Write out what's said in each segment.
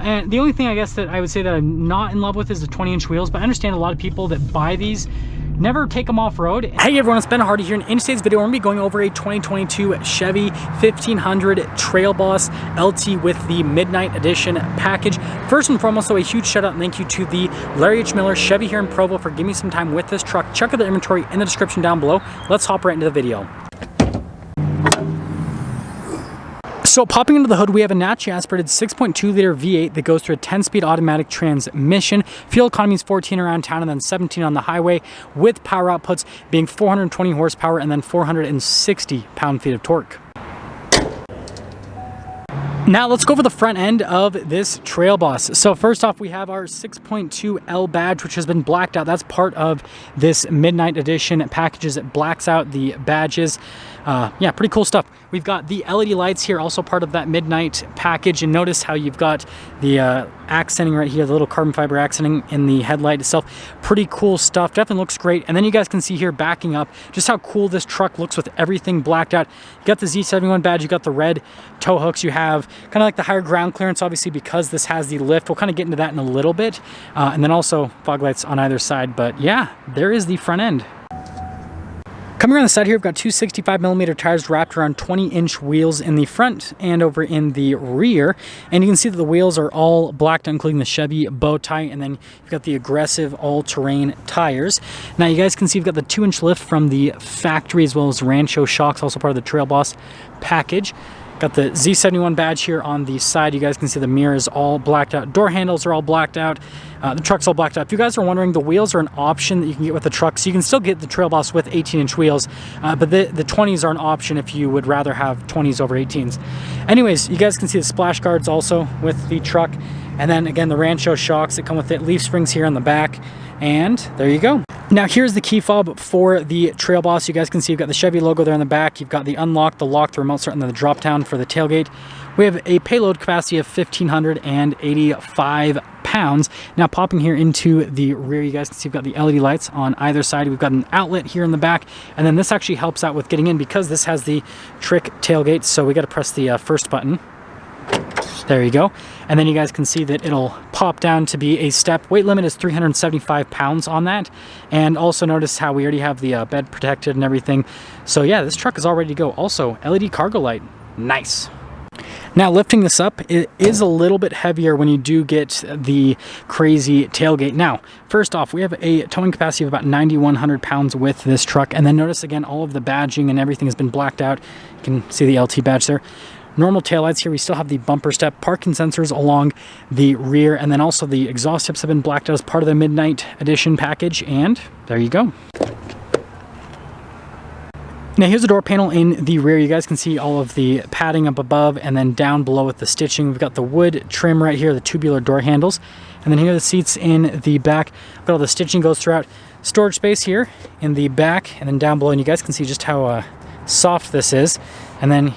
And the only thing I guess that I would say that I'm not in love with is the 20-inch wheels, but I understand a lot of people that buy these never take them off-road. Hey everyone, it's Ben Hardy here, and in today's video we're going to be going over a 2022 Chevy 1500 Trail Boss LT with the Midnight Edition package. First and foremost, so a huge shout out and thank you to the Larry H. Miller Chevy here in Provo for giving me some time with this truck. Check out the inventory in the description down below. Let's hop right into the video. So popping into the hood, we have a naturally aspirated 6.2 liter V8 that goes through a 10-speed automatic transmission. Fuel economy is 14 around town and then 17 on the highway, with power outputs being 420 horsepower and then 460 pound-feet of torque. Now let's go over the front end of this Trail Boss. So first off, we have our 6.2L badge, which has been blacked out. That's part of this Midnight Edition packages. It blacks out the badges. Yeah, pretty cool stuff. We've got the LED lights here, also part of that Midnight package. And notice how you've got the accenting right here, the little carbon fiber accenting in the headlight itself. Pretty cool stuff. Definitely looks great. And then you guys can see here backing up just how cool this truck looks with everything blacked out. You got the Z71 badge, you got the red tow hooks, you have kind of like the higher ground clearance, obviously, because this has the lift. We'll kind of get into that in a little bit. And then also fog lights on either side. But yeah, there is the front end. Coming around the side here, we've got two 65mm tires wrapped around 20-inch wheels in the front and over in the rear. And you can see that the wheels are all blacked out, including the Chevy bow tie. And then you've got the aggressive all-terrain tires. Now you guys can see you've got the 2-inch lift from the factory, as well as Rancho shocks, also part of the Trail Boss package. Got the Z71 badge here on the side. You guys can see the mirror is all blacked out. Door handles are all blacked out. The truck's all blacked out. If you guys are wondering, the wheels are an option that you can get with the truck. So you can still get the Trail Boss with 18-inch wheels, but the 20s are an option if you would rather have 20s over 18s. Anyways, you guys can see the splash guards also with the truck. And then again, the Rancho shocks that come with it. Leaf springs here on the back. And there you go. Now here's the key fob for the Trail Boss. You guys can see you've got the Chevy logo there on the back. You've got the unlock, the lock, the remote start, and then the drop down for the tailgate. We have a payload capacity of 1,585 pounds. Now popping here into the rear, you guys can see we've got the LED lights on either side. We've got an outlet here in the back, and then this actually helps out with getting in because this has the trick tailgate. So we got to press the first button. There you go. And then you guys can see that it'll pop down to be a step. Weight limit is 375 pounds on that. And also notice how we already have the bed protected and everything. So yeah, this truck is all ready to go. Also, LED cargo light. Nice. Now lifting this up, it is a little bit heavier when you do get the crazy tailgate. Now, first off, we have a towing capacity of about 9,100 pounds with this truck. And then notice again, all of the badging and everything has been blacked out. You can see the LT badge there. Normal taillights here. We still have the bumper step, parking sensors along the rear, and then also the exhaust tips have been blacked out as part of the Midnight Edition package, and there you go. Now here's the door panel in the rear. You guys can see all of the padding up above and then down below with the stitching. We've got the wood trim right here, the tubular door handles, and then here are the seats in the back. We've got all the stitching goes throughout. Storage space here in the back and then down below, and you guys can see just how soft this is. And then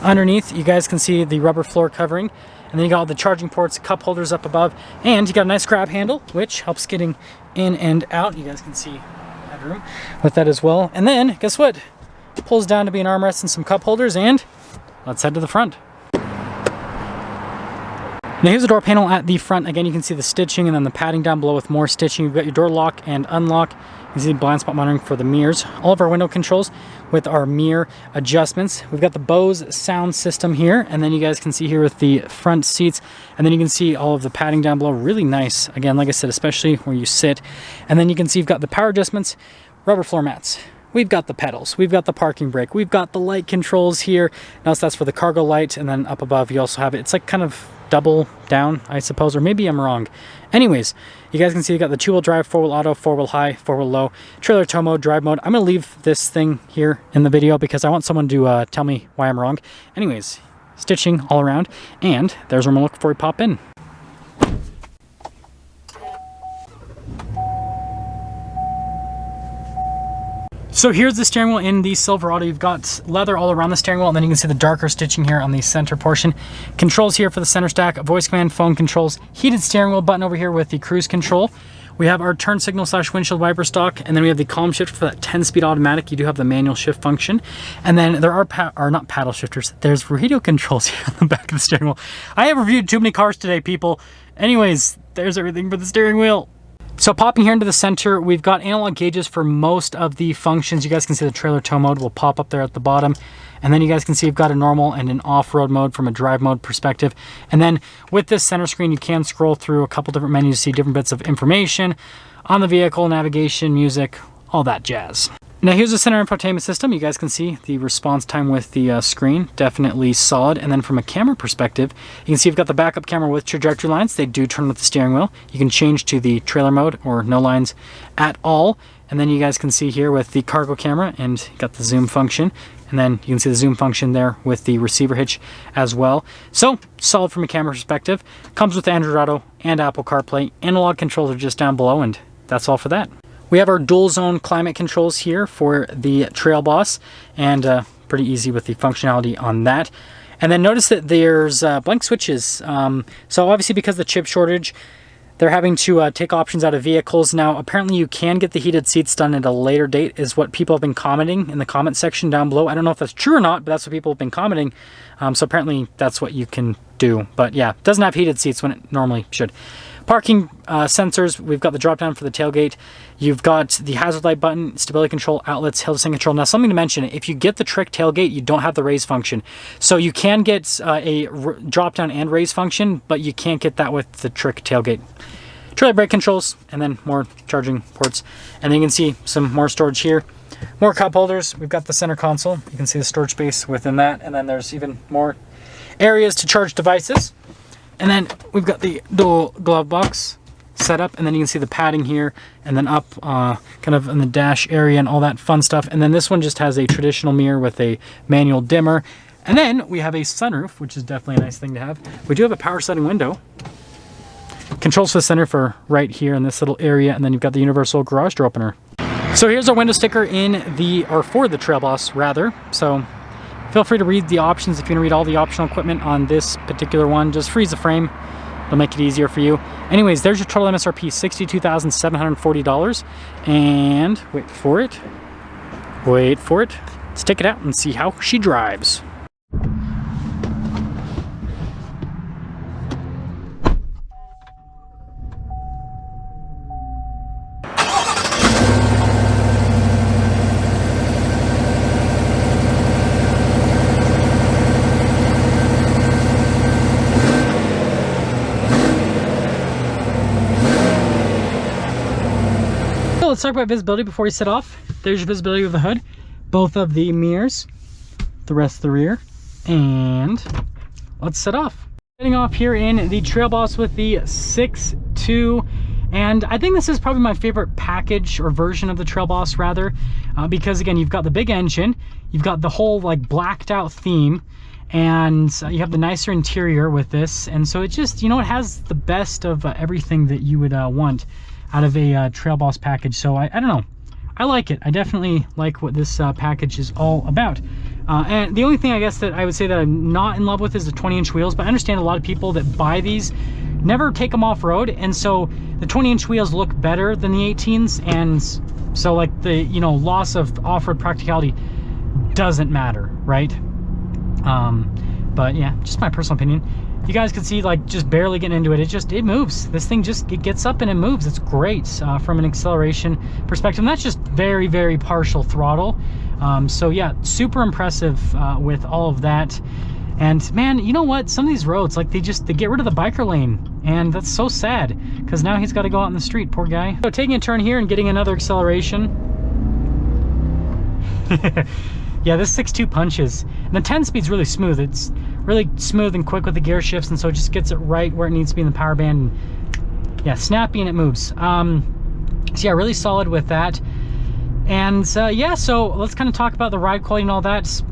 underneath, you guys can see the rubber floor covering, and then you got all the charging ports, cup holders up above, and you got a nice grab handle, which helps getting in and out. You guys can see headroom with that as well. And then, guess what? It pulls down to be an armrest and some cup holders, and let's head to the front. Now here's the door panel at the front. Again, you can see the stitching and then the padding down below with more stitching. You've got your door lock and unlock. You see blind spot monitoring for the mirrors. All of our window controls with our mirror adjustments. We've got the Bose sound system here, and then you guys can see here with the front seats, and then you can see all of the padding down below. Really nice. Again, like I said, especially where you sit. And then you can see you've got the power adjustments, rubber floor mats. We've got the pedals, we've got the parking brake, we've got the light controls here. Now that's for the cargo light, and then up above you also have it. It's like kind of double down, I suppose, or maybe I'm wrong. Anyways, you guys can see you got the 2-wheel drive, 4-wheel auto, 4-wheel high, 4-wheel low, trailer tow mode, drive mode. I'm gonna leave this thing here in the video because I want someone to tell me why I'm wrong. Anyways, stitching all around, and there's where I'm gonna look before we pop in. So here's the steering wheel in the Silverado. You've got leather all around the steering wheel, and then you can see the darker stitching here on the center portion. Controls here for the center stack, voice command, phone controls, heated steering wheel button over here with the cruise control. We have our turn signal / windshield wiper stock, and then we have the column shift for that 10-speed automatic. You do have the manual shift function. And then there are not paddle shifters, there's radio controls here on the back of the steering wheel. I have reviewed too many cars today, people. Anyways, there's everything for the steering wheel. So popping here into the center, we've got analog gauges for most of the functions. You guys can see the trailer tow mode will pop up there at the bottom. And then you guys can see you've got a normal and an off-road mode from a drive mode perspective. And then with this center screen, you can scroll through a couple different menus to see different bits of information on the vehicle, navigation, music, all that jazz. Now here's the center infotainment system. You guys can see the response time with the screen, definitely solid. And then from a camera perspective, you can see you've got the backup camera with trajectory lines. They do turn with the steering wheel. You can change to the trailer mode or no lines at all. And then you guys can see here with the cargo camera and got the zoom function. And then you can see the zoom function there with the receiver hitch as well. So solid from a camera perspective. Comes with Android Auto and Apple CarPlay. Analog controls are just down below, and that's all for that. We have our dual zone climate controls here for the Trail Boss, and pretty easy with the functionality on that. And then notice that there's blank switches. So obviously because of the chip shortage, they're having to take options out of vehicles. Now, apparently you can get the heated seats done at a later date, is what people have been commenting in the comment section down below. I don't know if that's true or not, but that's what people have been commenting. So apparently that's what you can do. But yeah, it doesn't have heated seats when it normally should. Parking sensors, we've got the drop down for the tailgate. You've got the hazard light button, stability control, outlets, hill descent control. Now, something to mention, if you get the trick tailgate, you don't have the raise function. So you can get a drop down and raise function, but you can't get that with the trick tailgate. Trailer brake controls, and then more charging ports. And then you can see some more storage here. More cup holders. We've got the center console. You can see the storage space within that. And then there's even more areas to charge devices. And then we've got the dual glove box set up, and then you can see the padding here, and then up kind of in the dash area and all that fun stuff. And then this one just has a traditional mirror with a manual dimmer. And then we have a sunroof, which is definitely a nice thing to have. We do have a power sliding window. Controls for the center for right here in this little area, and then you've got the universal garage door opener. So here's our window sticker for the Trail Boss rather. So feel free to read the options if you want to read all the optional equipment on this particular one. Just freeze the frame. It'll make it easier for you. Anyways, there's your total MSRP, $62,740. And wait for it. Let's take it out and see how she drives. Let's talk about visibility before we set off. There's your visibility of the hood, both of the mirrors, the rest of the rear, and let's set off. Setting off here in the Trail Boss with the 6.2, and I think this is probably my favorite package or version of the Trail Boss rather, because again, you've got the big engine, you've got the whole like blacked out theme, and you have the nicer interior with this, and so it just, you know, it has the best of everything that you would want out of a Trail Boss package. So I don't know, I like it. I definitely like what this package is all about. And the only thing I guess that I would say that I'm not in love with is the 20-inch wheels, but I understand a lot of people that buy these never take them off-road, and so the 20-inch wheels look better than the 18s, and so like the, you know, loss of off-road practicality doesn't matter, right? But yeah, just my personal opinion. You guys can see, like, just barely getting into it, it moves. This thing just, it gets up and it moves. It's great from an acceleration perspective. And that's just very, very partial throttle. So yeah, super impressive with all of that. And man, you know what? Some of these roads, like, they get rid of the biker lane, and that's so sad because now he's got to go out in the street, poor guy. So taking a turn here and getting another acceleration. Yeah, this 6.2 punches. And the 10 speed's really smooth. It's really smooth and quick with the gear shifts, and so it just gets it right where it needs to be in the power band. And yeah, snappy, and it moves. So yeah, really solid with that. And yeah, so let's kind of talk about the ride quality and all that.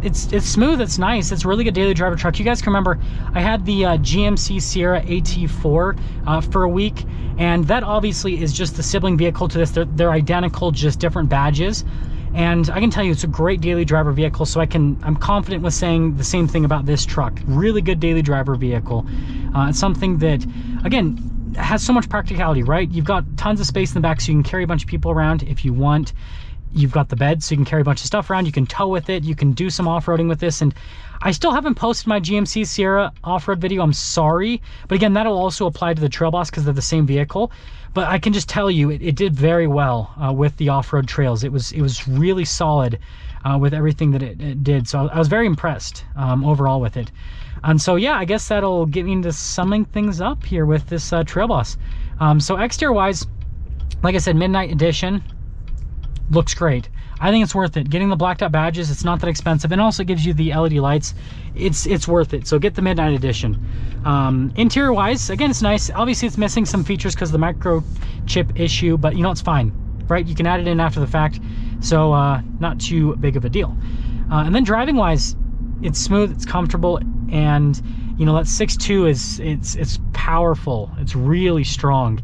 It's smooth, it's nice, it's a really good daily driver truck. You guys can remember I had the GMC Sierra AT4 for a week, and that obviously is just the sibling vehicle to this. They're identical, just different badges. And I can tell you, it's a great daily driver vehicle, so I'm confident with saying the same thing about this truck. Really good daily driver vehicle. It's something that, again, has so much practicality, right? You've got tons of space in the back so you can carry a bunch of people around if you want. You've got the bed so you can carry a bunch of stuff around. You can tow with it. You can do some off-roading with this. And I still haven't posted my GMC Sierra off-road video. I'm sorry. But again, that'll also apply to the Trail Boss because they're the same vehicle. But I can just tell you, it did very well with the off-road trails. It was really solid with everything that it did. So I was very impressed overall with it. And so, yeah, I guess that'll get me into summing things up here with this Trail Boss. So exterior-wise, like I said, Midnight Edition. Looks great. I think it's worth it. Getting the blacked out badges, it's not that expensive, and also gives you the LED lights. It's worth it. So get the Midnight Edition. Interior wise, again, it's nice. Obviously it's missing some features because of the microchip issue, but you know, it's fine, right? You can add it in after the fact, so not too big of a deal. And then driving wise, it's smooth, it's comfortable, and you know, that 6.2 it's powerful. It's really strong.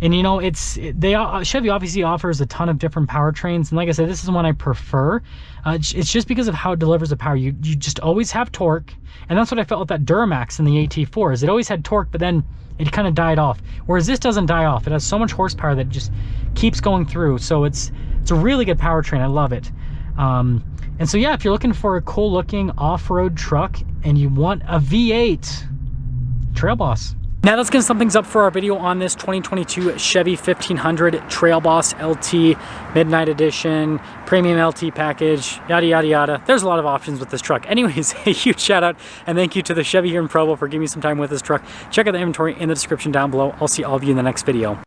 And you know, Chevy obviously offers a ton of different powertrains, and like I said, this is one I prefer. It's just because of how it delivers the power. You just always have torque, and that's what I felt with that Duramax in the AT4. Is it always had torque, but then it kind of died off. Whereas this doesn't die off. It has so much horsepower that it just keeps going through. So it's a really good powertrain. I love it. And so yeah, if you're looking for a cool looking off-road truck and you want a V8, Trail Boss. Now that's going to sum things up for our video on this 2022 Chevy 1500 Trail Boss LT Midnight Edition, Premium LT package, yada, yada, yada. There's a lot of options with this truck. Anyways, a huge shout out and thank you to the Chevy here in Provo for giving me some time with this truck. Check out the inventory in the description down below. I'll see all of you in the next video.